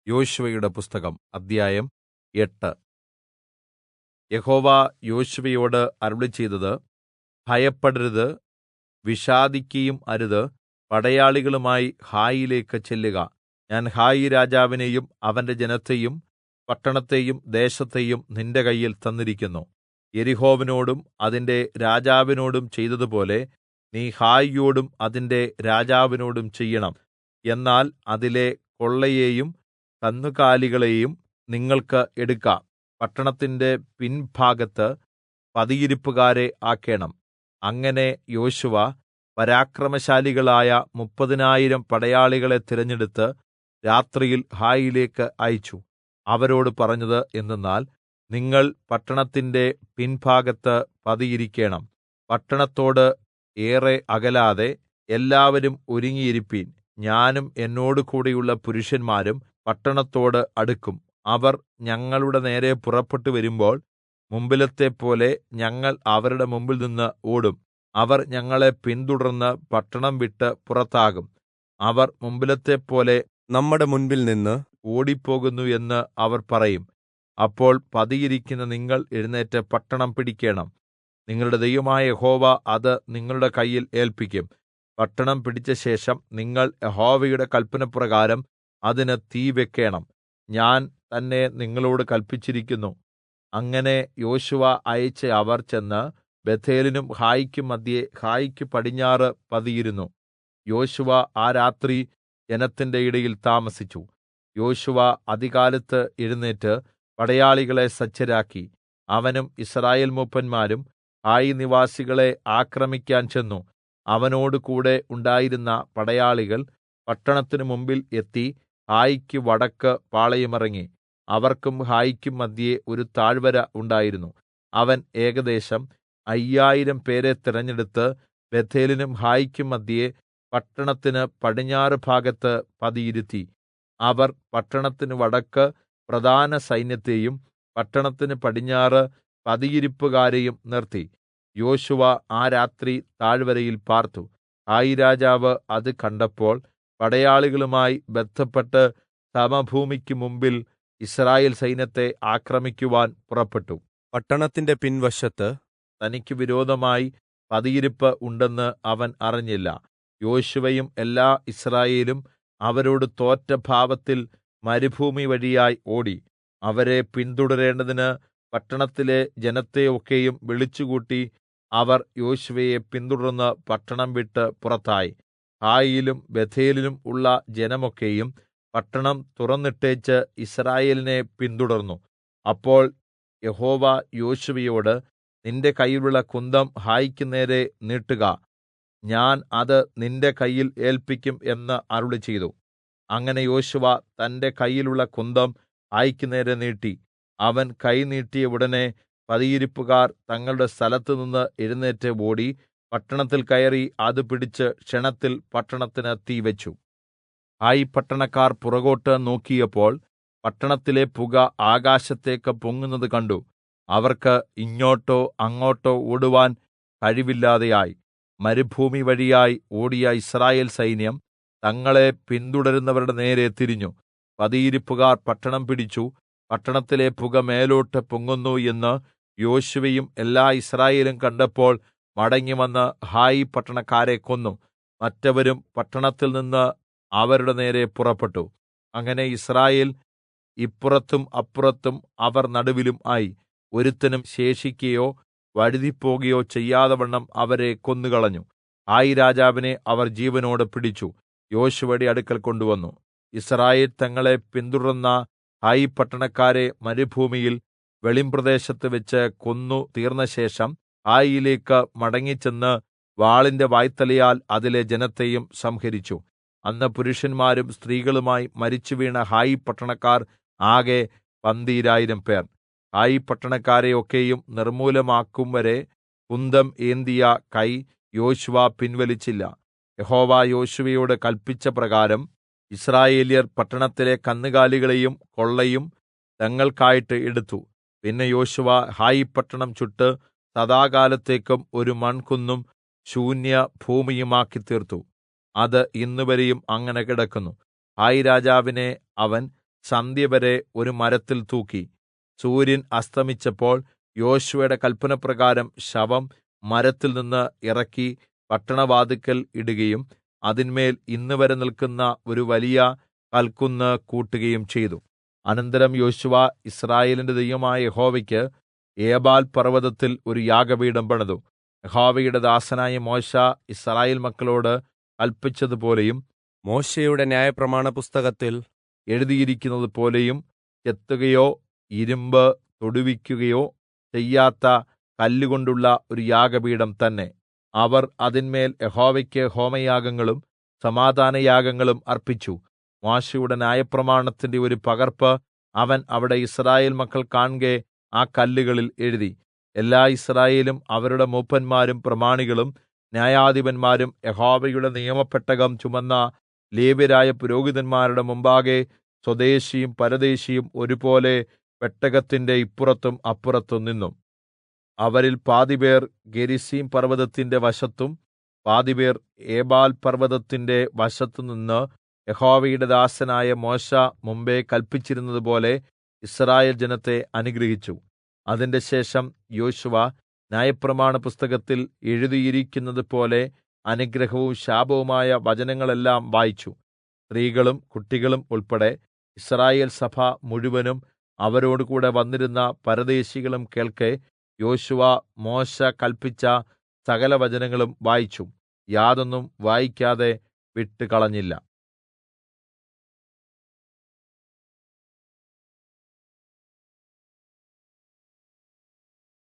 യോശുവയുടെ പുസ്തകം അദ്ധ്യായം 8. യഹോവ യോശുവയോട് അരുളിച്ചെയ്തത്, ഭയപ്പെടരുത്, വിഷാദിക്കയും അരുത്. പടയാളികളുമായി ഹായിയിലേക്ക് ചെല്ലുക. ഞാൻ ഹായി രാജാവിനെയും അവന്റെ ജനത്തെയും പട്ടണത്തെയും ദേശത്തെയും നിന്റെ കയ്യിൽ തന്നിരിക്കുന്നു. യെരിഹോവിനോടും അതിന്റെ രാജാവിനോടും ചെയ്തതുപോലെ നീ ഹായിയോടും അതിന്റെ രാജാവിനോടും ചെയ്യണം. എന്നാൽ അതിലെ കൊള്ളയെയും കന്നുകാലികളെയും നിങ്ങൾക്ക് എടുക്കാം. പട്ടണത്തിന്റെ പിൻഭാഗത്ത് പതിയിരിപ്പുകാരെ ആക്കേണം. അങ്ങനെ യോശുവ പരാക്രമശാലികളായ 30,000 പടയാളികളെ തിരഞ്ഞെടുത്ത് രാത്രിയിൽ ഹായിയിലേക്ക് അയച്ചു. അവരോട് പറഞ്ഞത് എന്തെന്നാൽ, നിങ്ങൾ പട്ടണത്തിന്റെ പിൻഭാഗത്ത് പതിയിരിക്കേണം. പട്ടണത്തോട് ഏറെ അകലാതെ എല്ലാവരും ഒരുങ്ങിയിരിപ്പിൻ. ഞാനും എന്നോടുകൂടെയുള്ള പുരുഷന്മാരും പട്ടണത്തോട് അടുക്കും. അവർ ഞങ്ങളുടെ നേരെ പുറപ്പെട്ടു വരുമ്പോൾ മുമ്പിലത്തെപ്പോലെ ഞങ്ങൾ അവരുടെ മുമ്പിൽനിന്ന് ഓടും. അവർ ഞങ്ങളെ പിന്തുടർന്ന് പട്ടണം വിട്ട് പുറത്താകും. അവർ മുമ്പിലത്തെപ്പോലെ നമ്മുടെ മുൻപിൽ നിന്ന് ഓടിപ്പോകുന്നു എന്ന് അവർ പറയും. അപ്പോൾ പതിയിരിക്കുന്ന നിങ്ങൾ എഴുന്നേറ്റ് പട്ടണം പിടിക്കേണം. നിങ്ങളുടെ ദൈവമായ യഹോവ അത് നിങ്ങളുടെ കയ്യിൽ ഏല്പിക്കും. പട്ടണം പിടിച്ച ശേഷം നിങ്ങൾ യഹോവയുടെ കല്പനപ്രകാരം അതിന് തീ വെക്കേണം. ഞാൻ തന്നെ നിങ്ങളോട് കല്പിച്ചിരിക്കുന്നു. അങ്ങനെ യോശുവ അയച്ച അവർ ചെന്ന് ബേഥേലിനും ഹായിക്കും മദ്ധ്യേ ഹായിക്ക് പടിഞ്ഞാറ് പതിയിരുന്നു. യോശുവ ആ രാത്രി ജനത്തിന്റെ ഇടയിൽ താമസിച്ചു. യോശുവ അതികാലത്ത് എഴുന്നേറ്റ് പടയാളികളെ സജ്ജരാക്കി. അവനും യിസ്രായേൽ മൂപ്പന്മാരും ഹായി നിവാസികളെ ആക്രമിക്കാൻ ചെന്നു. അവനോടുകൂടെ ഉണ്ടായിരുന്ന പടയാളികൾ പട്ടണത്തിനു മുമ്പിൽ എത്തി ഹായിക്ക് വടക്ക് പാളയമിറങ്ങി. അവർക്കും ഹായിക്കും മദ്ധ്യേ ഒരു താഴ്വര ഉണ്ടായിരുന്നു. അവൻ ഏകദേശം 5000 പേരെ തിരഞ്ഞെടുത്ത് ബേഥേലിനും ഹായിക്കും മദ്ധ്യേ പട്ടണത്തിന് പടിഞ്ഞാറ് ഭാഗത്ത് പതിയിരുത്തി. അവർ പട്ടണത്തിന് വടക്ക് പ്രധാന സൈന്യത്തെയും പട്ടണത്തിന് പടിഞ്ഞാറ് പതിയിരിപ്പുകാരെയും നിർത്തി. യോശുവ ആ രാത്രി താഴ്വരയിൽ പാർത്തു. ഹായി രാജാവ് അത് കണ്ടപ്പോൾ പടയാളികളുമായി ബദ്ധപ്പെട്ട് സമഭൂമിക്ക് മുമ്പിൽ യിസ്രായേൽ സൈന്യത്തെ ആക്രമിക്കുവാൻ പുറപ്പെട്ടു. പട്ടണത്തിന്റെ പിൻവശത്ത് തനിക്ക് വിരോധമായി പതിയിരിപ്പ് ഉണ്ടെന്ന് അവൻ അറിഞ്ഞില്ല. യോശുവയും എല്ലാ യിസ്രായേലും അവരോട് തോറ്റ ഭാവത്തിൽ മരുഭൂമി വഴിയായി ഓടി. അവരെ പിന്തുടരേണ്ടതിന് പട്ടണത്തിലെ ജനത്തെ ഒക്കെയും വിളിച്ചുകൂട്ടി. അവർ യോശുവയെ പിന്തുടർന്ന് പട്ടണം വിട്ട് പുറത്തായി. ഹായിയിലും ബേഥേലിലും ഉള്ള ജനമൊക്കെയും പട്ടണം തുറന്നിട്ടേച്ച് യിസ്രായേലിനെ പിന്തുടർന്നു. അപ്പോൾ യഹോവ യോശുവയോട്, നിന്റെ കയ്യിലുള്ള കുന്തം ഹായിക്ക് നേരെ നീട്ടുക, ഞാൻ അത് നിന്റെ കയ്യിൽ ഏല്പിക്കും എന്ന് അരുളിച്ചെയ്തു. അങ്ങനെ യോശുവ തന്റെ കയ്യിലുള്ള കുന്തം ഹായിക്ക് നേരെ നീട്ടി. അവൻ കൈ നീട്ടിയ ഉടനെ പതിയിരിപ്പുകാർ തങ്ങളുടെ സ്ഥലത്തുനിന്ന് എഴുന്നേറ്റ് ഓടി പട്ടണത്തിൽ കയറി അത് പിടിച്ച് ക്ഷണത്തിൽ പട്ടണത്തിന് തീ വെച്ചു. ഹായി പട്ടണക്കാർ പുറകോട്ട് നോക്കിയപ്പോൾ പട്ടണത്തിലെ പുക ആകാശത്തേക്ക് പൊങ്ങുന്നത് കണ്ടു. അവർക്ക് ഇങ്ങോട്ടോ അങ്ങോട്ടോ ഓടുവാൻ കഴിവില്ലാതെയായി. മരുഭൂമി വഴിയായി ഓടിയ യിസ്രായേൽ സൈന്യം തങ്ങളെ പിന്തുടരുന്നവരുടെ നേരെ തിരിഞ്ഞു. പതിയിരിപ്പുകാർ പട്ടണം പിടിച്ചു. പട്ടണത്തിലെ പുക മേലോട്ട് പൊങ്ങുന്നു എന്ന് യോശുവയും എല്ലാ യിസ്രായേലും കണ്ടപ്പോൾ മടങ്ങിവന്ന് ഹായി പട്ടണക്കാരെ കൊന്നു. മറ്റവരും പട്ടണത്തിൽ നിന്ന് അവരുടെ നേരെ പുറപ്പെട്ടു. അങ്ങനെ യിസ്രായേൽ ഇപ്പുറത്തും അപ്പുറത്തും അവർ നടുവിലും ആയി. ഒരുത്തനും ശേഷിക്കയോ വഴുതിപ്പോകുകയോ ചെയ്യാതവണ്ണം അവരെ കൊന്നുകളഞ്ഞു. ഹായി രാജാവിനെ അവർ ജീവനോടെ പിടിച്ചു യോശുവയുടെ അടുക്കൽ കൊണ്ടുവന്നു. യിസ്രായേൽ തങ്ങളെ പിന്തുടർന്ന ഹായി പട്ടണക്കാരെ മരുഭൂമിയിൽ വെളിമ്പ്രദേശത്ത് വെച്ച് കൊന്നു തീർന്നശേഷം ഹായിയിലേക്ക് മടങ്ങിച്ചെന്ന് വാളിന്റെ വായ്ത്തലയാൽ അതിലെ ജനത്തെയും സംഹരിച്ചു. അന്ന് പുരുഷന്മാരും സ്ത്രീകളുമായി മരിച്ചുവീണ ഹായി പട്ടണക്കാർ ആകെ 12,000 പേർ. ഹായി പട്ടണക്കാരെ ഒക്കെയും നിർമൂലമാക്കും വരെ കുന്തം ഏന്തിയ കൈ യോശുവ പിൻവലിച്ചില്ല. യഹോവ യോശുവയോട് കല്പിച്ച പ്രകാരം യിസ്രായേല്യർ പട്ടണത്തിലെ കന്നുകാലികളെയും കൊള്ളയും തങ്ങൾക്കായിട്ട് എടുത്തു. പിന്നെ യോശുവ ഹായി പട്ടണം ചുട്ട് സദാകാലത്തേക്കും ഒരു മൺകുന്നും ശൂന്യ ഭൂമിയുമാക്കി തീർത്തു. അത് ഇന്നുവരെയും അങ്ങനെ കിടക്കുന്നു. ഹായി രാജാവിനെ അവൻ സന്ധ്യവരെ ഒരു മരത്തിൽ തൂക്കി. സൂര്യൻ അസ്തമിച്ചപ്പോൾ യോശുവയുടെ കല്പനപ്രകാരം ശവം മരത്തിൽ നിന്ന് ഇറക്കി പട്ടണവാതിൽക്കൽ ഇടുകയും അതിന്മേൽ ഇന്നുവരെ നിൽക്കുന്ന ഒരു വലിയ കൽക്കുന്ന് കൂട്ടുകയും ചെയ്തു. അനന്തരം യോശുവ യിസ്രായേലിന്റെ ദൈവമായ യഹോവയ്ക്ക് ഏബാൽ പർവ്വതത്തിൽ ഒരു യാഗപീഠം പണിതു. യഹോവയുടെ ദാസനായ മോശെ യിസ്രായേൽ മക്കളോട് കല്പിച്ചതുപോലെയും മോശെയുടെ ന്യായപ്രമാണ പുസ്തകത്തിൽ എഴുതിയിരിക്കുന്നതുപോലെയും ചെത്തുകയോ ഇരുമ്പ് തൊടുവിക്കുകയോ ചെയ്യാത്ത കല്ലുകൊണ്ടുള്ള ഒരു യാഗപീഠം തന്നെ. അവർ അതിന്മേൽ യഹോവയ്ക്ക് ഹോമയാഗങ്ങളും സമാധാനയാഗങ്ങളും അർപ്പിച്ചു. മോശെയുടെ ന്യായപ്രമാണത്തിന്റെ ഒരു പകർപ്പ് അവൻ അവിടെ യിസ്രായേൽ മക്കൾ കാൺകെ ആ കല്ലുകളിൽ എഴുതി. എല്ലാ യിസ്രായേലും അവരുടെ മൂപ്പന്മാരും പ്രമാണികളും ന്യായാധിപന്മാരും യഹോവയുടെ നിയമപെട്ടകം ചുമന്ന ലേവ്യരായ പുരോഹിതന്മാരുടെ മുമ്പാകെ സ്വദേശിയും പരദേശിയും ഒരുപോലെ പെട്ടകത്തിന്റെ ഇപ്പുറത്തും അപ്പുറത്തും നിന്നു. അവരിൽ പാതിപേർ ഗെരിസീം പർവ്വതത്തിന്റെ വശത്തും പാതിപേർ ഏബാൽ പർവ്വതത്തിന്റെ വശത്തും നിന്ന് യഹോവയുടെ ദാസനായ മോശെ മുമ്പെ കല്പിച്ചിരുന്നതുപോലെ യിസ്രായേൽ ജനത്തെ അനുഗ്രഹിച്ചു. അതിന്റെ ശേഷം യോശുവ ന്യായപ്രമാണ പുസ്തകത്തിൽ എഴുതിയിരിക്കുന്നതുപോലെ അനുഗ്രഹവും ശാപവുമായ വചനങ്ങളെല്ലാം വായിച്ചു. സ്ത്രീകളും കുട്ടികളും ഉൾപ്പെടെ യിസ്രായേൽ സഭ മുഴുവനും അവരോടുകൂടെ വന്നിരുന്ന പരദേശികളും കേൾക്കെ യോശുവ മോശെ കല്പിച്ച സകല വചനങ്ങളും വായിച്ചു. യാതൊന്നും വായിക്കാതെ വിട്ടുകളഞ്ഞില്ല.